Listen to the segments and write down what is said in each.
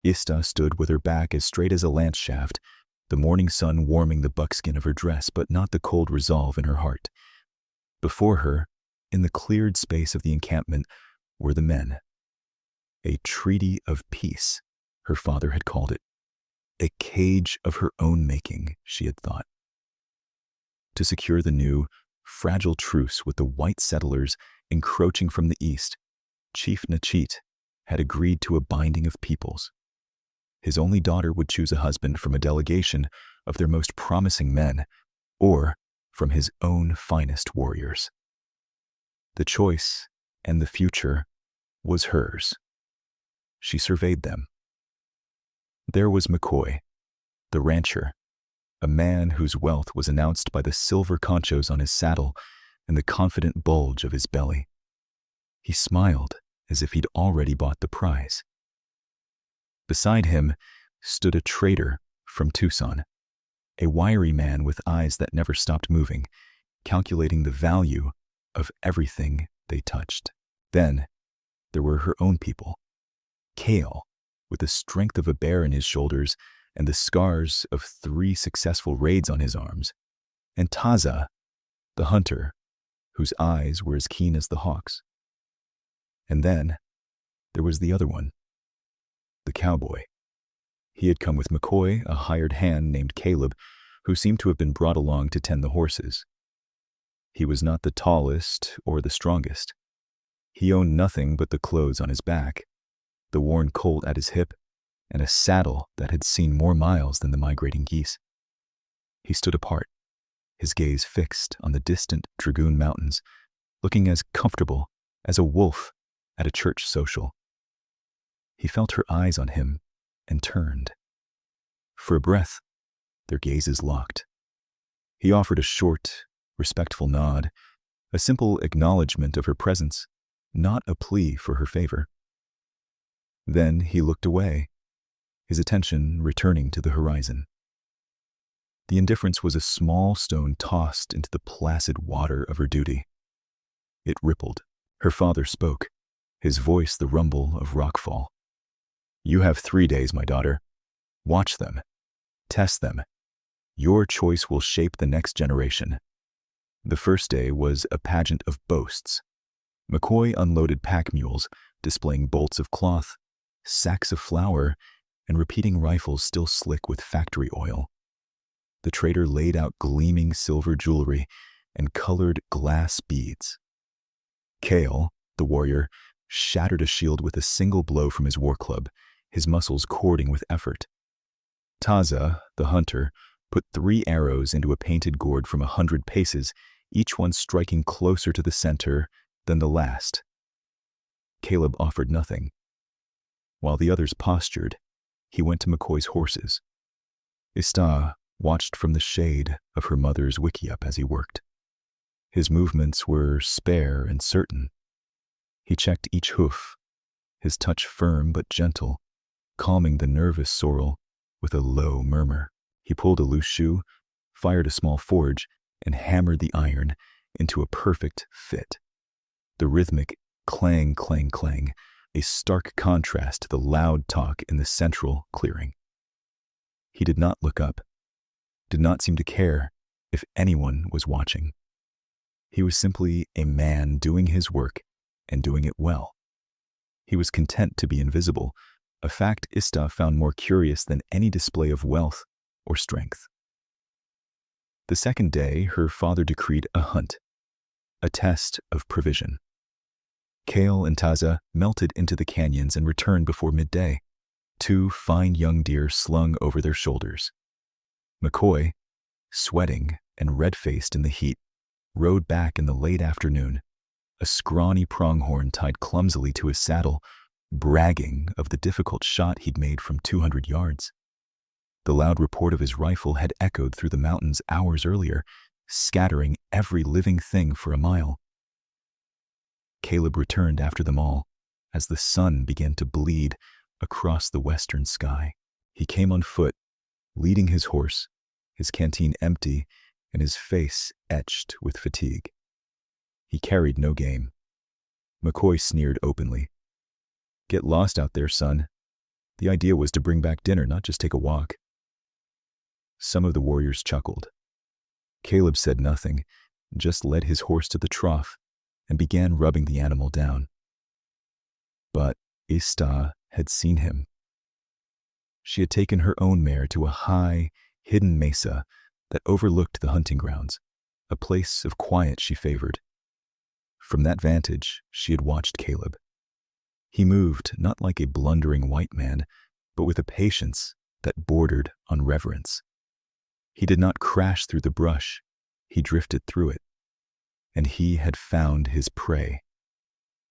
Ista stood with her back as straight as a lance shaft, the morning sun warming the buckskin of her dress but not the cold resolve in her heart. Before her, in the cleared space of the encampment, were the men. A treaty of peace, her father had called it. A cage of her own making, she had thought. To secure the new, fragile truce with the white settlers encroaching from the east, Chief Nachit had agreed to a binding of peoples. His only daughter would choose a husband from a delegation of their most promising men, or from his own finest warriors. The choice and the future was hers. She surveyed them. There was McCoy, the rancher, a man whose wealth was announced by the silver conchos on his saddle and the confident bulge of his belly. He smiled as if he'd already bought the prize. Beside him stood a trader from Tucson, a wiry man with eyes that never stopped moving, calculating the value of everything they touched. Then there were her own people. Cale, with the strength of a bear in his shoulders and the scars of 3 successful raids on his arms, and Taza, the hunter, whose eyes were as keen as the hawk's. And then there was the other one, the cowboy. He had come with McCoy, a hired hand named Caleb, who seemed to have been brought along to tend the horses. He was not the tallest or the strongest. He owned nothing but the clothes on his back, the worn colt at his hip, and a saddle that had seen more miles than the migrating geese. He stood apart, his gaze fixed on the distant Dragoon Mountains, looking as comfortable as a wolf at a church social. He felt her eyes on him and turned. For a breath, their gazes locked. He offered a short, respectful nod, a simple acknowledgement of her presence, not a plea for her favor. Then he looked away, his attention returning to the horizon. The indifference was a small stone tossed into the placid water of her duty. It rippled. Her father spoke, his voice the rumble of rockfall. "You have 3 days, my daughter. Watch them. Test them. Your choice will shape the next generation." The first day was a pageant of boasts. McCoy unloaded pack mules, displaying bolts of cloth, sacks of flour, and repeating rifles still slick with factory oil. The trader laid out gleaming silver jewelry and colored glass beads. Cale, the warrior, shattered a shield with a single blow from his war club, his muscles cording with effort. Taza, the hunter, put 3 arrows into a painted gourd from 100 paces, each one striking closer to the center than the last. Caleb offered nothing. While the others postured, he went to McCoy's horses. Ista watched from the shade of her mother's wickiup as he worked. His movements were spare and certain. He checked each hoof, his touch firm but gentle, calming the nervous sorrel with a low murmur. He pulled a loose shoe, fired a small forge, and hammered the iron into a perfect fit. The rhythmic clang, clang, clang, a stark contrast to the loud talk in the central clearing. He did not look up, did not seem to care if anyone was watching. He was simply a man doing his work and doing it well. He was content to be invisible, a fact Ista found more curious than any display of wealth or strength. The second day, her father decreed a hunt, a test of provision. Cale and Taza melted into the canyons and returned before midday, 2 fine young deer slung over their shoulders. McCoy, sweating and red-faced in the heat, rode back in the late afternoon, a scrawny pronghorn tied clumsily to his saddle, bragging of the difficult shot he'd made from 200 yards. The loud report of his rifle had echoed through the mountains hours earlier, scattering every living thing for a mile. Caleb returned after them all, as the sun began to bleed across the western sky. He came on foot, leading his horse, his canteen empty and his face etched with fatigue. He carried no game. McCoy sneered openly. "Get lost out there, son. The idea was to bring back dinner, not just take a walk. Some of the warriors chuckled. Caleb said nothing, just led his horse to the trough and began rubbing the animal down. But Ista had seen him. She had taken her own mare to a high, hidden mesa that overlooked the hunting grounds, a place of quiet she favored. From that vantage, she had watched Caleb. He moved not like a blundering white man, but with a patience that bordered on reverence. He did not crash through the brush, he drifted through it. And he had found his prey,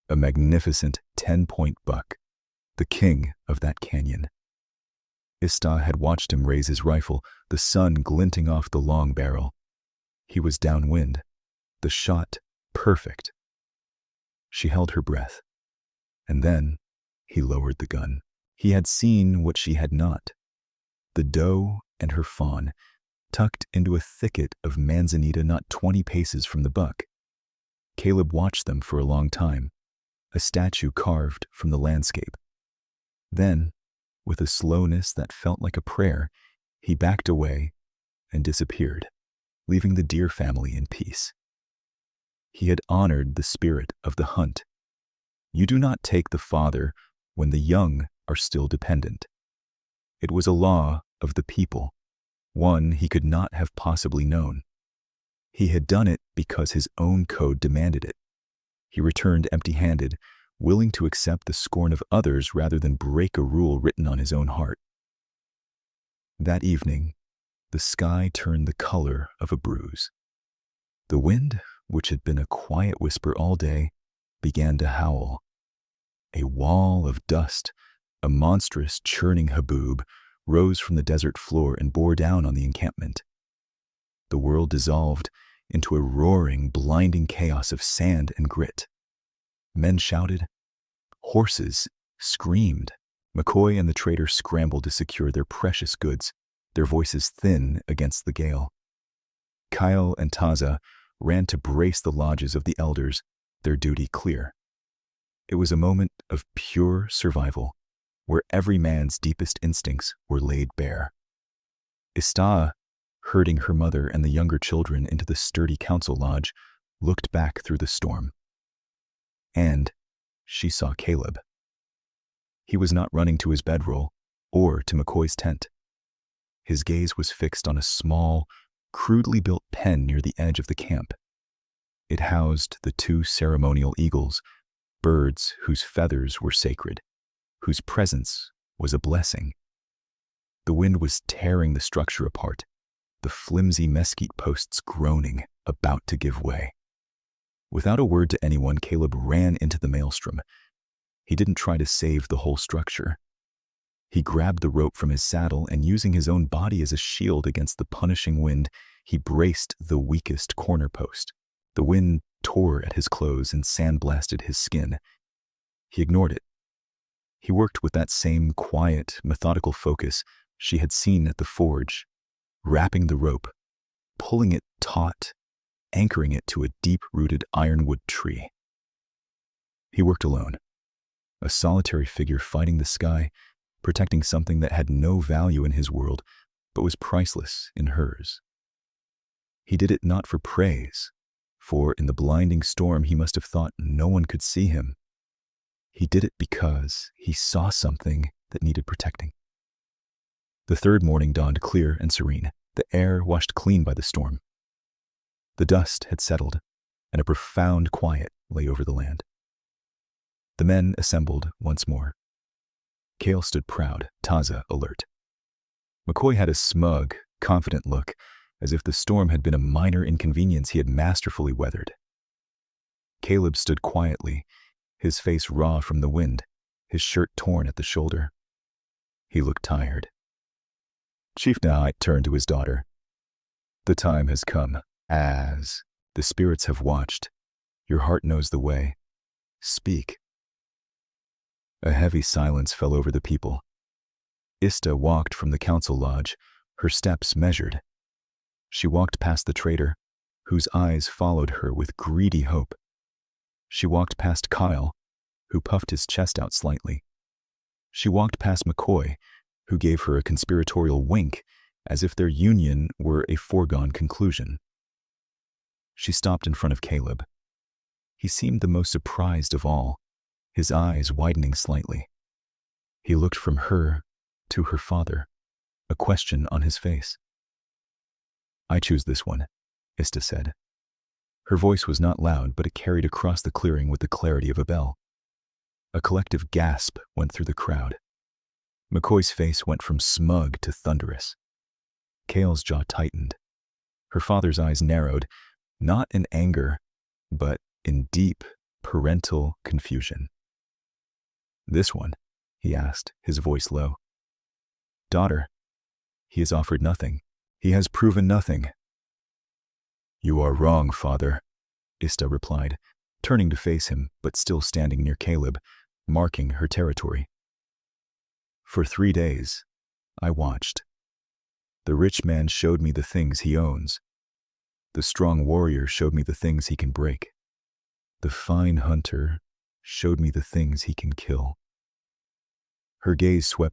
a magnificent 10-point buck, the king of that canyon. Ista had watched him raise his rifle, the sun glinting off the long barrel. He was downwind, the shot perfect. She held her breath, and then he lowered the gun. He had seen what she had not. The doe and her fawn, tucked into a thicket of manzanita not 20 paces from the buck. Caleb watched them for a long time, a statue carved from the landscape. Then, with a slowness that felt like a prayer, he backed away and disappeared, leaving the deer family in peace. He had honored the spirit of the hunt. You do not take the father when the young are still dependent. It was a law of the people, one he could not have possibly known. He had done it because his own code demanded it. He returned empty-handed, willing to accept the scorn of others rather than break a rule written on his own heart. That evening, the sky turned the color of a bruise. The wind, which had been a quiet whisper all day, began to howl. A wall of dust, a monstrous churning haboob, rose from the desert floor and bore down on the encampment. The world dissolved into a roaring, blinding chaos of sand and grit. Men shouted. Horses screamed. McCoy and the trader scrambled to secure their precious goods, their voices thin against the gale. Kyle and Taza ran to brace the lodges of the elders, their duty clear. It was a moment of pure survival, where every man's deepest instincts were laid bare. Ista, herding her mother and the younger children into the sturdy council lodge, looked back through the storm. And she saw Caleb. He was not running to his bedroll or to McCoy's tent. His gaze was fixed on a small, crudely built pen near the edge of the camp. It housed the 2 ceremonial eagles, birds whose feathers were sacred, whose presence was a blessing. The wind was tearing the structure apart, the flimsy mesquite posts groaning, about to give way. Without a word to anyone, Caleb ran into the maelstrom. He didn't try to save the whole structure. He grabbed the rope from his saddle and, using his own body as a shield against the punishing wind, he braced the weakest corner post. The wind tore at his clothes and sandblasted his skin. He ignored it. He worked with that same quiet, methodical focus she had seen at the forge, wrapping the rope, pulling it taut, anchoring it to a deep-rooted ironwood tree. He worked alone, a solitary figure fighting the sky, protecting something that had no value in his world, but was priceless in hers. He did it not for praise, for in the blinding storm he must have thought no one could see him. He did it because he saw something that needed protecting. The third morning dawned clear and serene, the air washed clean by the storm. The dust had settled, and a profound quiet lay over the land. The men assembled once more. Cale stood proud, Taza alert. McCoy had a smug, confident look, as if the storm had been a minor inconvenience he had masterfully weathered. Caleb stood quietly, his face raw from the wind, his shirt torn at the shoulder. He looked tired. Chief Nahite turned to his daughter. The time has come, as the spirits have watched. Your heart knows the way. Speak. A heavy silence fell over the people. Ista walked from the council lodge, her steps measured. She walked past the trader, whose eyes followed her with greedy hope. She walked past Kyle, who puffed his chest out slightly. She walked past McCoy, who gave her a conspiratorial wink, as if their union were a foregone conclusion. She stopped in front of Caleb. He seemed the most surprised of all, his eyes widening slightly. He looked from her to her father, a question on his face. "I choose this one," Ista said. Her voice was not loud, but it carried across the clearing with the clarity of a bell. A collective gasp went through the crowd. McCoy's face went from smug to thunderous. Cale's jaw tightened. Her father's eyes narrowed, not in anger, but in deep, parental confusion. "This one?" he asked, his voice low. "Daughter, he has offered nothing. He has proven nothing." "You are wrong, father," Ista replied, turning to face him, but still standing near Caleb, marking her territory. "For 3 days, I watched. The rich man showed me the things he owns. The strong warrior showed me the things he can break. The fine hunter showed me the things he can kill." Her gaze swept